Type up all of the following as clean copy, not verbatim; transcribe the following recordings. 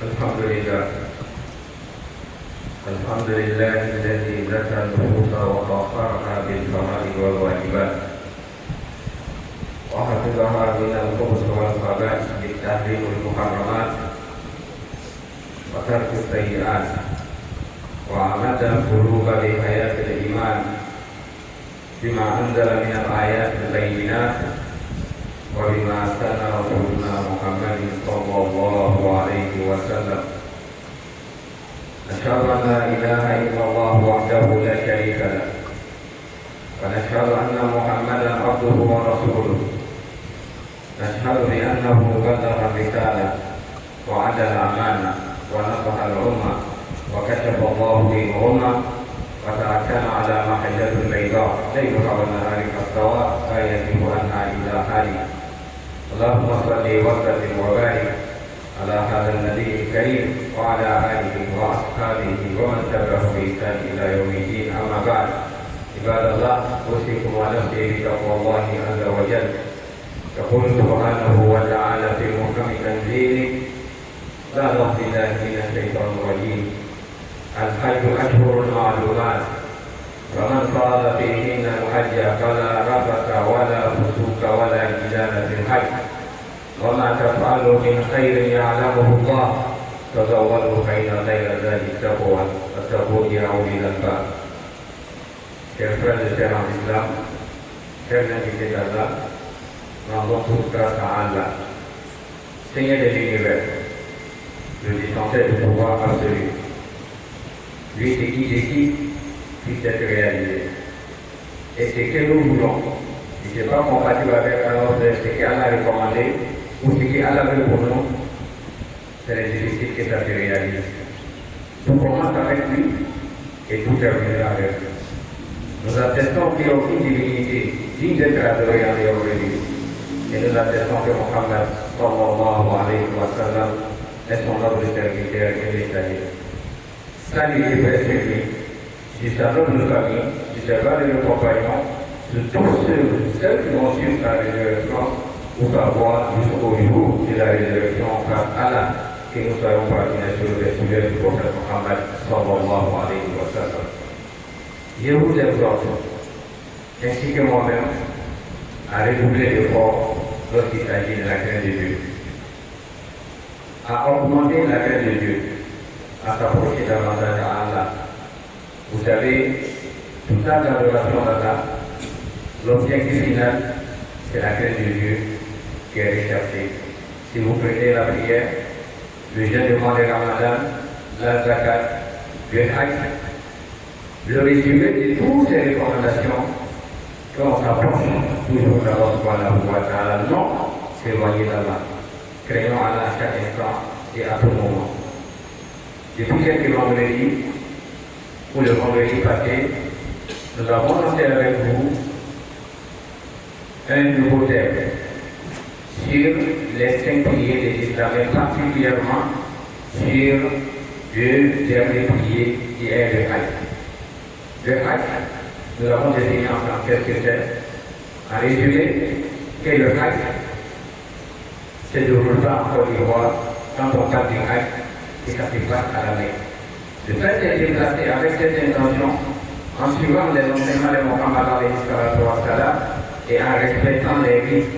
الحمد لله الحمد لله الذي زكى النفوس وطهرها بالفرائض والواجبات وحفظها من الخبث والخبائث بالتحريم المحرمات وترك السيئات وأمد القلوب بحياة الإيمان بما أنزل من الآيات البينات وبما سنى رسولنا محمد صلى الله عليه وسلم. نشهد أن لا إله إلا الله وحده لا شريك له ونشهد أن محمدا عبده ورسوله. نشهد بأنه بلغ الرسالة وأدى الأمانة ونصح الأمة وكشف الله به الغمة وتركنا على محجة البيضاء ليلها ونهارها السواء لا يزيغ عنها إلا هالك. اللهم صل وسلم وبارك على هذا النبي الكريم وعلى آله وأصحابه ومن تبعه بإحسان إلى يوم الدين. أما بعد، عباد الله، أوصيكم ونفسي بتقوى الله عز وجل. يقول سبحانه وتعالى في محكم تنزيله: لا أعوذ بالله من الشيطان الرجيم. الحج أشهر معلومات فمن فرض فيهن الحج فلا رفث ولا فسوق ولا جدال في الحج وما تفعلوا من خير يعلمه الله تزودوا فإن خير زاد التقوى واتقون يا أولي الألباب. Chers frères et sœurs en islam, chers invités d'Allah, rendons tous grâce à Allah, Seigneur de l'univers, le détenteur du pouvoir absolu. Lui c'est qui décide puisse être réalisé. Et ce que nous voulons, si ce n'est pas compatible avec ce qu'Allah a recommandé ou ce qu'Allah veut pour nous, c'est difficile que ça se réalise. Tout commence avec lui et tout terminera avec lui. Nous attestons qu'il n'y a aucune divinité digne d'être adorée en dehors de lui. Et nous attestons que Muhammad sallallahu alayhi wa sallam est son noble serviteur et messager. Salut les frères et sœurs, de sa noble famille, de ses valeureux compagnons, de tous ceux qui vont suivre la résurrection pour savoir jusqu'au jour de la résurrection par Allah, que nous soyons parvenus sur le sujet du prophète Muhammad sallallahu alayhi wa sallam. Je vous exhorte, ainsi que moi-même, à redoubler d'efforts lorsqu'il s'agit de la crainte de Dieu, à augmenter la crainte de Dieu, à s'approcher davantage à Allah. Vous savez, toute la adoration d'Allah, l'objectif final, c'est la crainte de Dieu qui est recherchée. Si vous prenez la prière, le jeûne du mois de Ramadan, la zakat, le hajj, le résumé de toutes ces recommandations qu'on s'approche toujours d'Allah subhanahu wa ta'ala, non s'éloigner d'Allah. Craignons Allah à chaque instant et à tout moment. Depuis quelques vendredis, ou le vendredi passé, nous avons lancé avec vous un nouveau thème sur les 5 piliers de l'islam, mais particulièrement sur le dernier pilier qui est le hajj. Le hajj, nous avons défini ensemble qu'est-ce que c'est. En résumé, que le hajj, c'est de repas en Côte d'Ivoire quand on parle du hajj et ça se passe à la Mecque. De faire ces déplacés avec cette intention, en suivant les enseignements de Mohammed et en respectant les rites,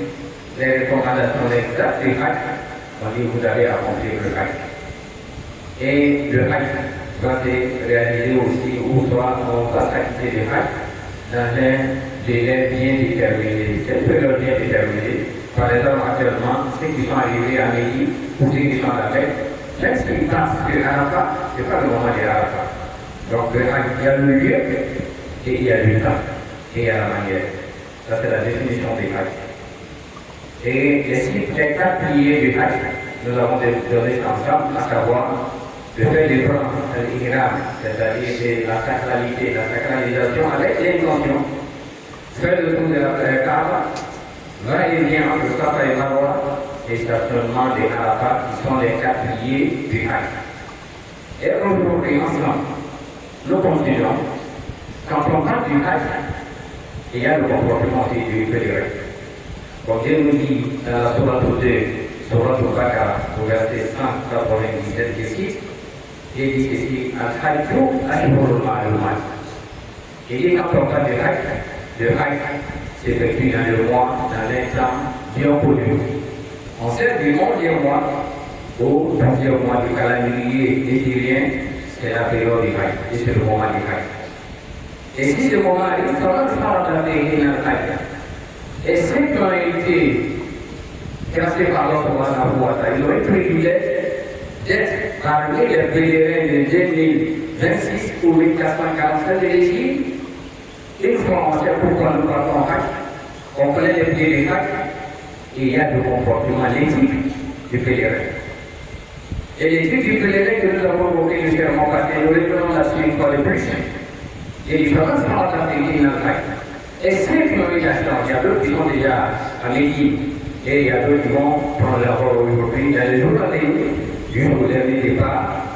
les recommandations exactes du hajj, on dit vous allez accomplir le hajj. Et le hajj va se réaliser aussi, ou soit on va s'acquitter du hajj dans un délai bien déterminé. Cette période bien déterminée, par exemple actuellement, ceux qui sont arrivés à Médine ou ceux qui sont à la Mecque, même s'ils passent de Arafat, ce n'est pas le moment de Arafat. Donc il y a le lieu et il y a le temps et il y a la manière. Ça c'est la définition du hajj. Et les 4 piliers du hajj, nous avons donné ensemble, à savoir le fait de prendre l'ihram, c'est-à-dire la sacralisation avec l'intention, faire le tour de la Kaaba, va-et-vient entre Safa et Marwa, et stationnement des Arafat, qui sont les 4 piliers du hajj. Et aujourd'hui, ensemble, nous continuons. Quand on parle du hajj, il y a le comportement du pèlerin. Comme Dieu nous dit dans la Sourate 2, Surah Al-Baqarah, au verset 197 ici, il dit ici, Al-Hajju Ashhurul Ma'lumat. Il dit quand on parle de Hajj s'effectue dans le mois, dans un temps bien connu. On sait du 11e mois au 12e mois du calendrier hégirien, c'est la période du Hajj, et c'est le moment du Hajj. Et si ce moment arrive, ça va se faire dans le Hajj. Et ceux qui ont été classés par Allah subhanahu wa ta'ala, ils ont eu le privilège d'être parmi les pèlerins de 2026 ou 1447 de l'Égypte. Une fois on sait pourquoi nous partons en Hajj, on connaît les pieds du Hajj, et il y a le comportement l'éthique du pèlerin. Et l'éthique du pèlerin que nous avons évoqué légèrement parce que nous reprenons la suite par le plus. Il y a différentes sortes d'activités dans le Hajj. Et ceux qui ont eu la chance, il y a d'autres qui sont déjà à Médine, et il y a d'autres qui vont prendre leur rôle aujourd'hui. Dans les jours à venir, du jour au dernier départ,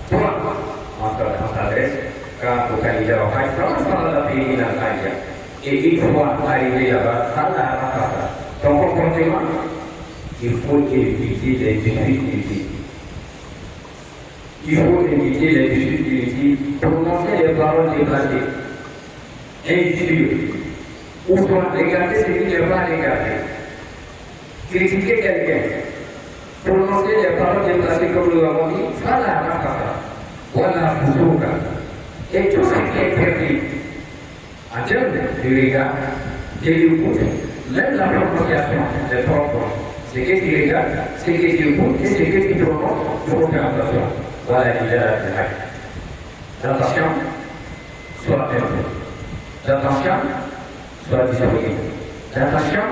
toi, on s'adresse quand au candidat au Hajj, comment ça va la pays dans le Hajj? Et une fois arrivé là-bas, ton comportement, il faut éviter les difficultés. Il faut éviter les difficultés, prononcer les paroles déplacées, injurieuses. Ou soit regarder ce qui n'est pas regardé. Critiquer quelqu'un. Prononcer les paroles déplacées comme nous l'avons dit, ça la rafata. Voilà, Foussouka. Et tout ce qui est permis, en termes de regard, de l'écoute, même la prononciation, c'est propre. Ce que tu regardes, ce que tu écoutes et ce que tu prononces, il faut faire attention. Voilà l'idée de la Hajj. L'attention, soit ferme. L'attention, soit disponible. L'attention,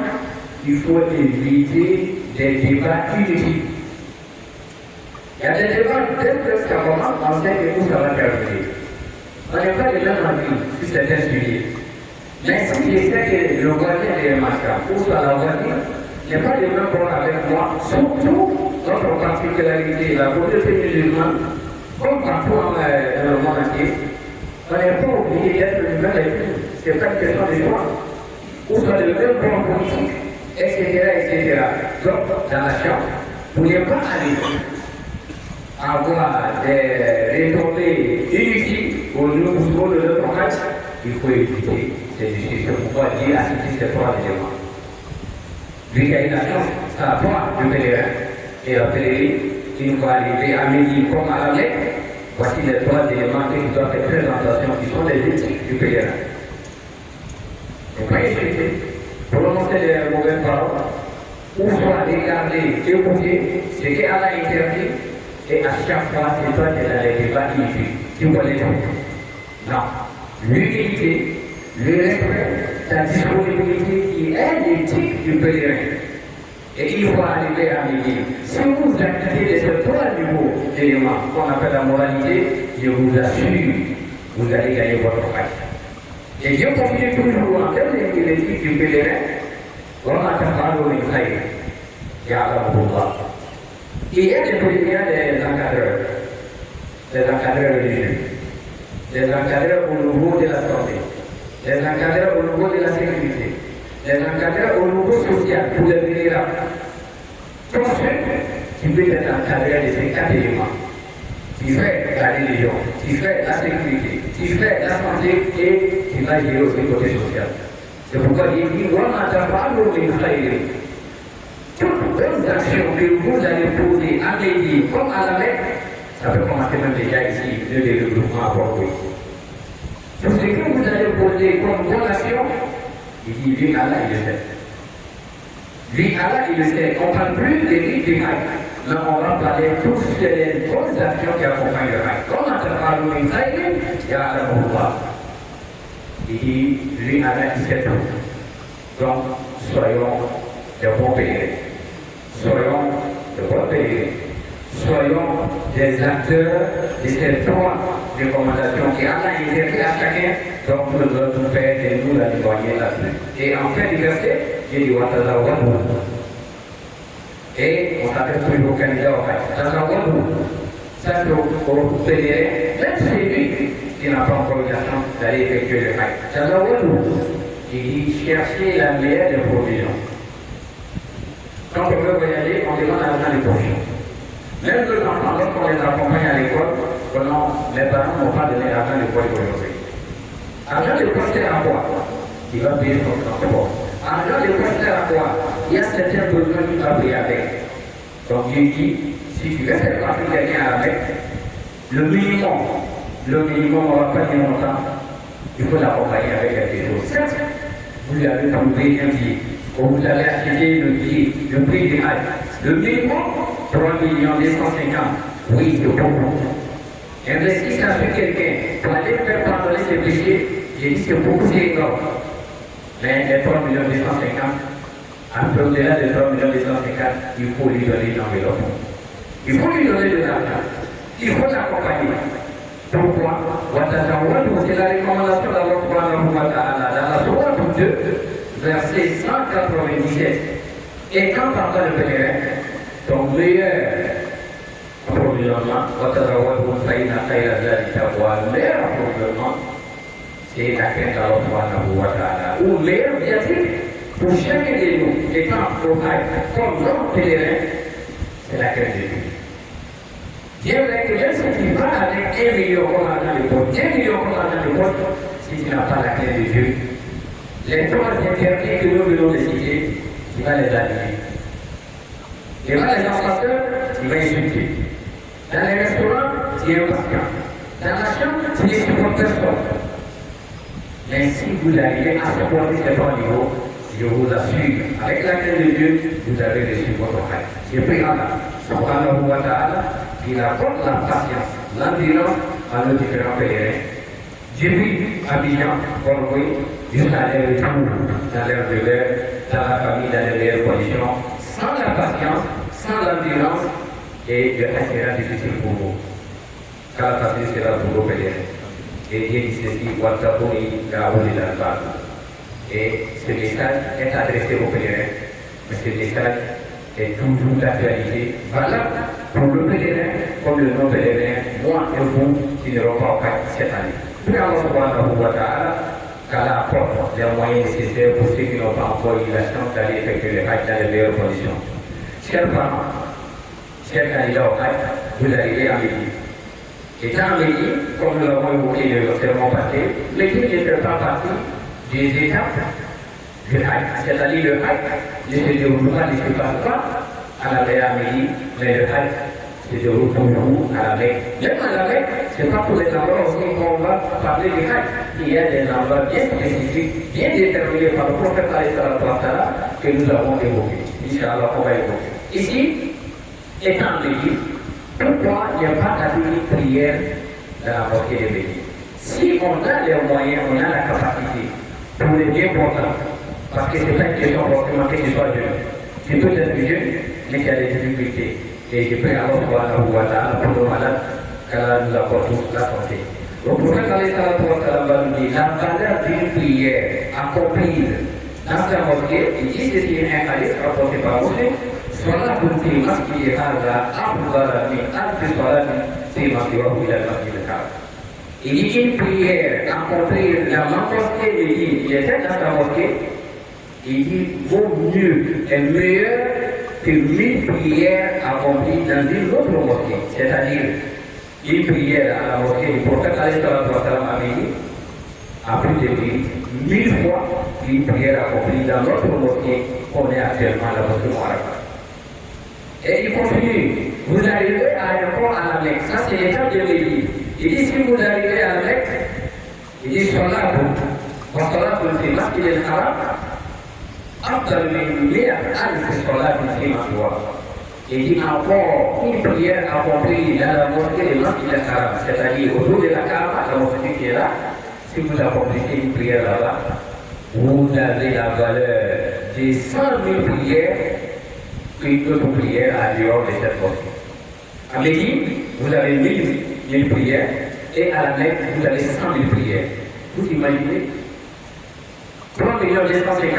il faut éviter des débats inutiles. Il y a des débats, dès que ça commence, on sait que tout ça va terminer. On n'est pas de même avis sur certains sujets. Mais si j'essaie que le voisin est masquant, ou soit la voisine, n'est pas de même problème avec moi, surtout notre particularité, la communauté musulmane, comme partout dans le monde entier, on n'est pas obligé d'être le même avec nous. Ce n'est pas une question de choix. Ou soit le même point politique, etc. Donc, dans la chambre, vous n'êtes pas aller avoir des retombées inutiles au niveau de notre Hajj, il faut éviter ces discussions. Pourquoi dire assister ces trois éléments? Lui qui a eu la chance, c'est à toi le pèlerin et la pèlerine qui nous va arriver à midi comme à la Mecque. Voici les trois éléments qui doivent faire très attention, qui sont les éthiques du pèlerin. Ne pas insulter, prononcer les mauvaises paroles, ou soit regarder, écouter ce qu'Allah interdit, et à chaque fois, c'est toi qui es dans les débats inutiles. Tu vois les gens. Non. L'humilité, le respect, la disponibilité qui est l'éthique du pèlerin. Et il faut arriver à midi. Si vous activez de ces trois niveaux d'éléments qu'on appelle la moralité, je vous assure, vous allez gagner votre Hajj. Et je continue toujours en termes de l'éthique du pèlerin, vraiment à parler de Khaïr. Ya Allah. Il y a des pèlerins, des encadreurs religieux, des encadreurs au niveau de la santé, des encadreurs au niveau de la sécurité, des encadreurs au niveau social pour les vulnérables. Tout ce qui peut être encadré de ces quatre éléments. Tu fais la religion, tu fais la sécurité, tu fais la santé et tu vas gérer aussi le côté social. C'est pourquoi il dit, toutes les actions que vous allez poser à Médine comme à la Mecque, ça peut commencer même déjà ici, le développement à Bordeaux. Tout ce que vous allez poser comme bonne action, il dit, lui, Allah, il le sait. Lui, Allah, il le sait. On ne parle plus des rites du Hajj, mais on va parler de toutes les bonnes actions qui accompagnent le Hajj. Comment te parle du Hajj, il y a la bonne. Il dit, lui, Allah, il sait tout. Donc, soyons des bons pèlerins. Soyons de bons pèlerins. Soyons des acteurs de ces trois recommandations qui Allah interdit à chacun, donc nous devons tout faire et nous la nettoyer là-dessus. Et en fin du verset, il dit Watazawadu. Et on s'appelle toujours au candidat au Hajj. Tazawadu. Ça c'est au pèlerin, même celui qui n'a pas encore eu la chance d'aller effectuer le Hajj. Tazawadu. Il dit chercher la meilleure des provisions. Quand on veut voyager, on ne demande l'argent de poche. Même les enfants, lorsqu'on les accompagne à l'école, les parents n'ont pas donné l'argent de poche aujourd'hui. Argent de poche, c'est à quoi? Il va payer son transport. Argent de poche, c'est à quoi? Il y a certains besoins qu'il va payer avec. Donc, il dit, si tu veux faire partie de quelqu'un avec, le minimum, on ne va pas dire longtemps, il faut l'accompagner avec quelque chose. Certes, vous avez trouvé un billet, ou vous avez acheté le billet, le prix du Hajj. Le minimum, 3 250 000. Oui, c'est beaucoup. Investir sur quelqu'un pour aller faire pardonner ses péchés, j'ai dit c'est beaucoup, c'est énorme. Mais les 3 250 000, un peu au-delà de 3 250 000, il faut lui donner une enveloppe. Il faut lui donner de l'argent. Il faut l'accompagner. Pourquoi? C'est la recommandation d'Allah subhanahu wa ta'ala dans la sourate 2, verset 197. Et quand parle le pèlerin, ton meilleur approvisionnement, c'est la crainte d'Allah subhanahu wa ta'ala. Ou meilleur viatique pour chacun de nous, étant au Hajj, comme notre pèlerin, c'est la crainte de Dieu. Dieu vrai que même si tu vas avec 1 million comme argent de poche, 2 millions comme argent de poche, si tu n'as pas la crainte de Dieu, les 3 interdits que nous venons de citer, tu vas les annuler. Devant les ambassadeurs, tu vas insulter. Dans les restaurants, tu es impatient. Dans la chambre, tu ne supportes personne. Mais si vous arrivez à supporter ces 3 niveaux, je vous assure, avec la crainte de Dieu, vous avez reçu votre Hajj. Je prie Allah, subhanahu wa ta'ala, qu'il apporte la patience, l'endurance à nos différents pèlerins. J'ai vu Abidjan, Bordeaux, jusqu'à leur retour dans leur demeure, dans la famille, dans les meilleures conditions, sans la patience, sans l'endurance, et le Hajj sera difficile pour vous. Car la patience sera pour vos pèlerins. Et Dieu dit ceci, Wattabouni Gaouli Dalbal. Et ce message est adressé aux pèlerins, mais ce message est toujours d'actualité, valable pour le pèlerin comme le non-pèlerin, moi et vous qui n'aurons pas au Hajj cette année. Puis Allah subhanahu wa ta'ala, qu'Allah apporte les moyens nécessaires pour ceux qui n'ont pas encore eu la chance d'aller effectuer le Hajj dans les meilleures conditions. Chers parents, chers candidats au Hajj, vous arrivez à Médine. Étant à Médine, comme nous l'avons évoqué le serment passé, Médine ne fait pas partie des étapes du Hajj. C'est-à-dire le Hajj ne se déroule pas, ne se passe pas à la mer à Médine, mais le Hajj se déroule pour nous à la mer. Même à la mer, ce n'est pas pour les endroits aussi qu'on va parler du Hajj. Il y a des endroits bien spécifiques, bien déterminés par le prophète que nous avons évoqués. Inch'Allah, on va évoquer. Ici, étant Médine, pourquoi il n'y a pas d'atelier de prière dans la mosquée de Médine? Si on a les moyens, on a la capacité pour les bien portants, parce que ce n'est pas une question forcément que tu sois jeune. Tu peux être jeune, mais tu as des difficultés. Et je prie alors pour nos malades, qu'Allah nous apporte tous la santé. Le prophète nous dit la valeur d'une prière accomplie dans sa mosquée, il dit que c'est un hadith rapporté par Moshe, soit pour tes masqués hada, afdala min alfi salatin fi masjidihi ila al-masjid al-Kaaba. Il dit une prière accomplie dans ma mosquée, il était dans sa mosquée, il dit vaut mieux et meilleur que 1000 prières accomplies dans une autre mosquée. C'est-à-dire, une prière à la mosquée du prophète a dit, a plus de 1000 fois une prière accomplie dans notre mosquée qu'on est actuellement à la mosquée Moharaka. Et il continue, vous arrivez à l'aéroport à la Mecque, ça c'est l'étape de Médine. Il dit, si vous arrivez à la Mecque, il dit, Salat pour le masjid al-Haram, after le meilleur alif Salat pour le masjid. Il dit encore une prière accomplie dans la mosquée de masjid al-Haram, c'est-à-dire autour de la Kaaba, la mosquée qui est là. Si vous accomplissez une prière là-bas, vous avez la valeur de 100 000 prières qu'une autre prière à dehors de cette mosquée. À Médine, vous avez 1000 prières et à la Mecque, vous avez 100 000 prières. Vous imaginez 3 250 000.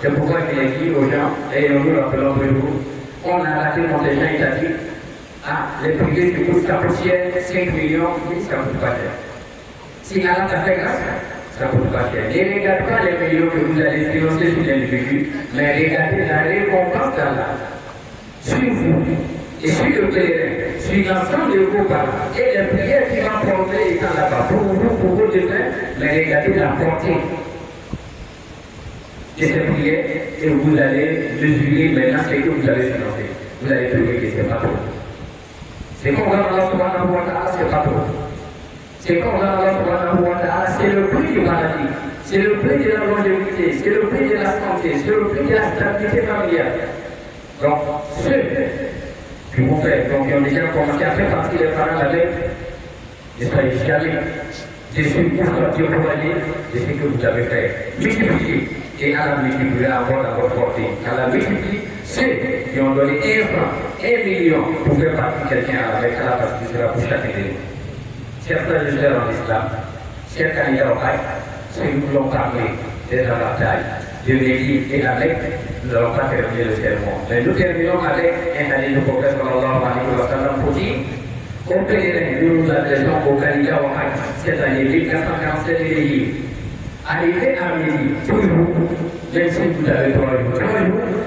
C'est pourquoi il a dit aux gens, et nous rappelons pour vous, on a raté mon déjà, il a dit, les prières qui coûtent, ça coûte cher, 5 millions, oui, ça ne coûte pas cher. Si Allah t'a fait grâce, ça ne coûte pas cher. Ne regardez pas les millions que vous allez financer sur l'individu, mais regardez la récompense d'Allah. sur vous et sur le pèlerin, sur l'ensemble de vos parents. Et les prières qui vont porter étant là-bas pour vous, pour vos demain, mais regardez la portée de ces prières et vous allez mesurer maintenant ce que vous allez financer. Vous allez trouver que ce n'est pas trop. C'est qu'on va Allah subhanahu wa ta'ala, c'est pas trop. C'est qu'on va Allah subhanahu wa ta'ala, c'est le prix du maladie, c'est le prix de la longévité, c'est le prix de la santé, c'est le prix de la stabilité familiale. Donc, ceux qui vont faire, donc ils ont déjà commencé à faire partie des parents avec, ne soyez jamais déçus pour sortir pour aller de ce que vous avez fait. Multipliez et à la multiplier encore dans votre portée. À la multiplier, ceux qui ont donné 1 franc, 1 million pour faire partie de quelqu'un avec la partie sera pour chacun de nous. Chers frères et sœurs en islam, chers candidats au Hajj, ceux qui nous l'ont parlé d'être à la taille, de l'église et avec, nous n'allons pas terminer le sermon. Mais nous terminons avec un hadith du prophète sallallahu alayhi wa sallam pour dire au pèlerin, nous nous adressons aux candidats au Hajj cette année 1447 élégies. Arrivé à midi, toujours, même si vous avez 3 jours,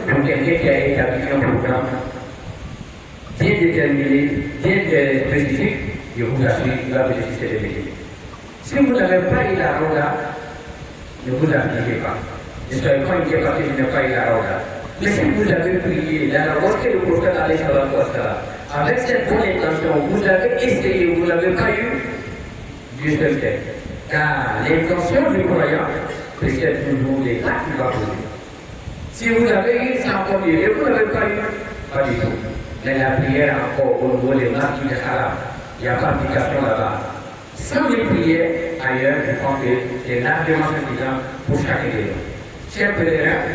donc quelqu'un qui a établi un programme bien déterminé, bien spécifique, je vous assure qu'il va bénéficier des métiers. Si vous n'avez pas eu la roda, ne vous affligez pas. Ne soyez pas inquiets parce que je n'ai pas eu la roda. Mais si vous avez prié dans la mosquée du prophète avec cette bonne intention, vous avez essayé, vous n'avez pas eu, Dieu seul sait. Car l'intention du croyant, c'est toujours les actes qu'il va poser. Si vous avez eu, c'est encore mieux. Et vous n'avez pas eu, pas du tout. Mais la prière encore au niveau des masques de haram, il n'y a pas d'application là-bas. Sans les prières ailleurs, je pense que c'est largement suffisant pour chacun de nous. Chers pèlerins,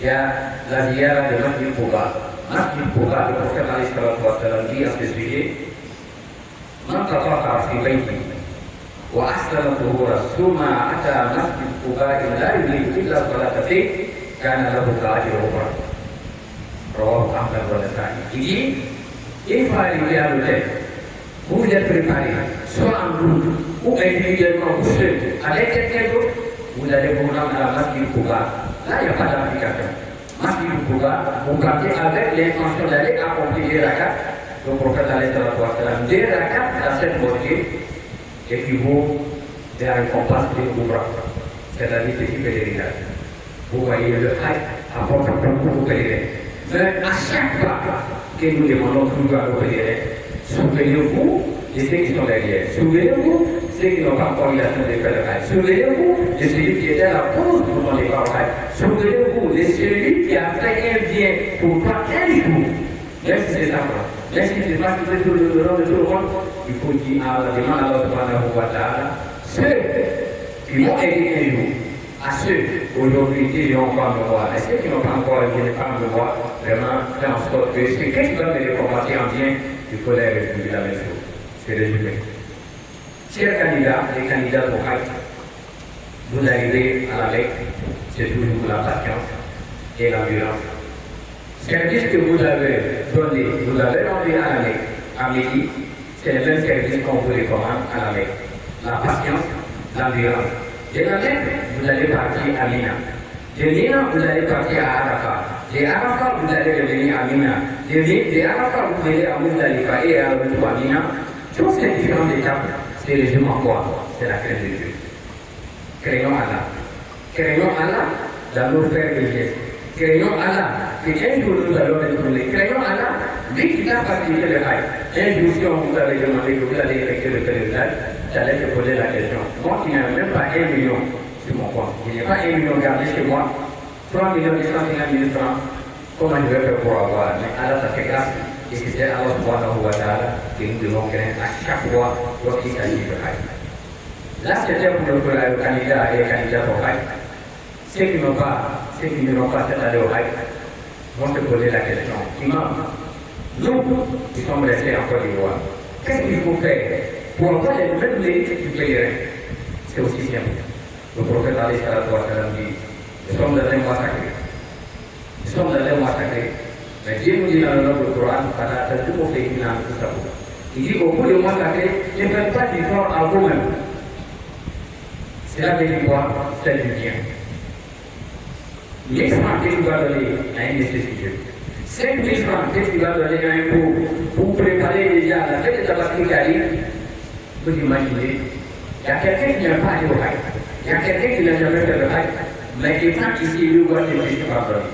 il y a la ziyara de Masjid Quba. Masjid Quba, le prophète Ali dit à ce sujet, Man tafaqa fi bayti wa ahsana tuhura thumma ata Masjid Quba la yuridu illa salata fihi kana lahu ajru umrah. Rawahu Ahmad wa Nasa'i. Il dit, il faut arriver à l'hôtel. Vous êtes préparé, soit en groupe ou individuellement ou seul, avec quelqu'un d'autre, vous allez vous rendre à la Masjid Quba. Là, il n'y a pas d'application. Masjid Quba, vous partez avec l'intention d'aller accomplir les rakats. Le prophète des rakats dans cette mosquée équivaut à la récompense de Umrah, c'est-à-dire petit pèlerinage. Vous voyez le hajj apporte beaucoup de pèlerins. Mais à chaque fois que nous demandons toujours à nos pèlerins, souvenez-vous de ceux qui sont derrière. Souvenez-vous de ceux qui n'ont pas encore eu la chance de faire le hajj. Souvenez-vous de celui qui était à la cause pour mon départ au hajj. Souvenez-vous de celui qui a fait un bien pour toi un jour. Même si c'est ça, même si c'est pas tout le nom de tout le monde, il faut dire à la demande à Allah subhanahu wa ta'ala, ceux qui m'ont aidé un jour, à ceux aujourd'hui qui n'ont pas me voir, et ceux qui n'ont pas encore aidé pas me voir, vraiment faire en sorte que ce que tu vas me récompenser en bien, il faut les république la même chose. C'est résumé. Chers candidats, les candidats pour Hajj, vous arrivez à la Mecque, c'est toujours la patience et l'endurance. Service que vous avez donné, vous avez rendu à la Mecque, à midi, c'est le même service qu'on vous recommande à la Mecque. La patience, l'endurance. De la Mecque, vous allez partir à Mina. De Mina, vous allez partir à Arafat. De Arafat, vous allez revenir à Mina. De Arafat, vous allez à Muzdalifa et à retour à Mina. Toutes ces différentes étapes, c'est résumé en quoi? C'est la crainte de Dieu. Craignons Allah. Craignons Allah dans nos frères et gestes. Craignons Allah. Et un jour nous allons être tournés. Craignons Allah, lui qui t'a facilité le hajj. Un jour, si on vous avait demandé que vous allez effectuer le pèlerinage, j'allais te poser la question. Moi qui n'ai même pas 1 million sur mon compte, je n'ai pas 1 million gardé chez moi, 3 millions 250 000 francs, comment je vais faire pour avoir? Mais Allah, ça fait grâce. Et c'est Allah subhanahu wa ta'ala que nous devons craindre à chaque fois lorsqu'il s'agit de hajj. Là, c'était pour le candidat et les candidats au hajj. Ceux qui n'ont pas cette année au hajj, vont se poser la question. Imam, nous, qui sommes restés en Côte d'Ivoire, qu'est-ce qu'il faut faire pour avoir les nouvelles mérites du pèlerin? C'est aussi simple. Le prophète Ali sallallahu alayhi wa sallam dit, nous sommes dans un mois sacré. Nous sommes dans un mois sacré. Mais Dieu nous dit dans le nom du Coran, il dit au bout du mois sacré, ne faites pas d'effort à vous-même. C'est la vérité, c'est du bien. L'exemple que tu vas donner a une nécessité. 5 000 francs que tu vas donner à un pot pour préparer déjà la fête de Tabaski qui arrive, vous imaginez, il y a quelqu'un qui n'a pas allé au Haït, il y a quelqu'un qui n'a jamais fait le Haït, mais étant ici, lui voit les mérites par rapport.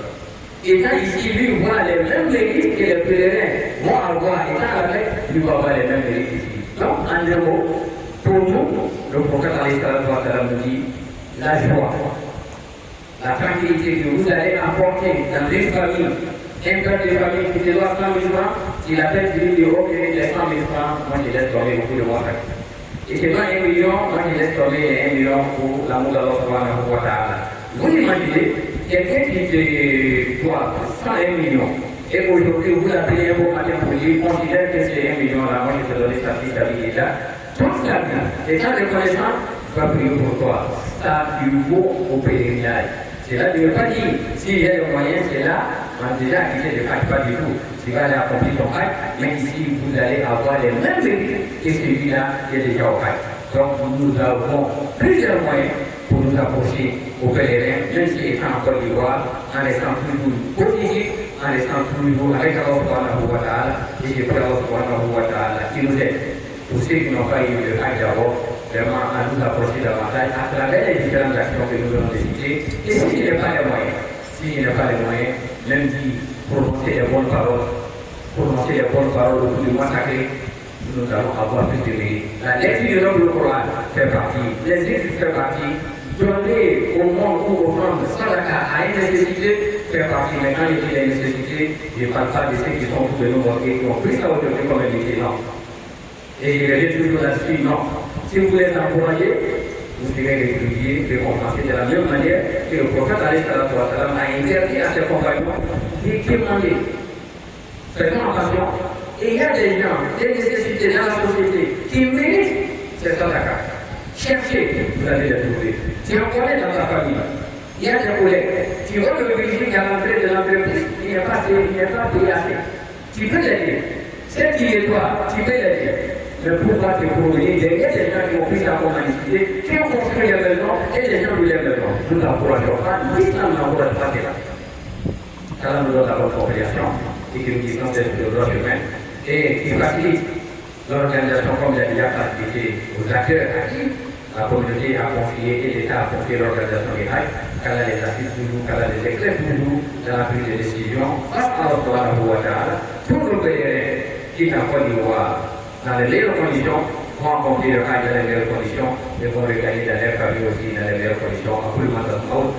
Étant ici, lui voit les mêmes mérites que les pèlerins vont avoir, étant à la fête, lui va avoir les mêmes mérites ici. Donc, en deux mots, pour nous, le prophète nous dit la joie, la tranquillité que vous allez apporter dans une famille, un père de famille qui te doit 100 000 francs, s'il appelle du dit ok, les 100 000 francs, moi je laisse tomber beaucoup de moi. Et c'est pas 1 million, moi je laisse tomber 1 million pour l'amour d'Allah subhanahu wa ta'ala. Vous imaginez, quelqu'un qui te doit 101 millions, et aujourd'hui vous l'appelez un beau matin pour lui, considère que c'est 1 million là, moi je te donne sa stabilité là. Toute sa vie, étant reconnaissant, va prier pour toi. Ça lui vaut au pèlerinage. C'est là, je ne veux pas dire, s'il y a le moyen, c'est là, on déjà quitté le Hajj, pas du tout. Tu vas aller accomplir ton Hajj, mais ici, vous allez avoir les mêmes mérites que celui-là qui est déjà au Hajj. Donc, nous avons plusieurs moyens pour nous approcher aux pèlerins, même si étant en Côte d'Ivoire, en restant toujours positif, en restant toujours avec Allah subhanahu wa ta'ala, et je prie Allah subhanahu wa ta'ala qui nous aide. Pour ceux qui n'ont pas eu le Hajj d'abord, vraiment à nous approcher davantage à travers les différentes actions que nous avons décidées. Et s'il n'y a pas les moyens, même si prononcer les bonnes paroles au bout du mois sacré, nous allons avoir plus de mérite. La lecture de l'homme Coran fait partie, les études fait partie, donner au monde ou aux femmes sans la carte à une nécessité fait partie. Mais quand je dis les nécessités, je ne parle pas de ceux qui sont tous de nous et qui ont pris ça aujourd'hui comme indiqué, non. Et je vais toujours là-dessus, non. Si vous les encouragez, vous serez réguliers, récompensés de la même manière que le prophète a interdit à ses compagnons de demander. Faites-moi attention. Et il y a des gens, des nécessités dans la société qui méritent ces sadaka. Cherchez, vous allez les trouver. Tu en connais dans ta famille. Il y a des collègues. Tu vois le virgule à l'entrée de l'entreprise, il n'est pas payé assez. Tu peux l'aider. C'est qui est toi, tu peux l'aider. Mais pourquoi te promener derrière des gens qui ont pris sa humanité, qui ont construit les maisons et les gens voulaient les maisons. Nous n'encourageons pas, l'islam n'encourage pas cela. Car nous donne la bonne compréhension et que nous disons c'est le droit humain et qui facilite l'organisation comme il y a facilité aux acteurs actifs. La communauté a confié et l'État a confié l'organisation des Hajj, qu'elle les assiste toujours, qu'elle les éclaire toujours dans la prise de décision face à Allah subhanahu wa ta'ala pour nos pèlerins qui n'ont pas d'Ivoire dans les meilleures conditions, vont accomplir le Hajj dans les meilleures conditions et vont regagner dans leur famille aussi dans les meilleures conditions. Après le mandat de Maud,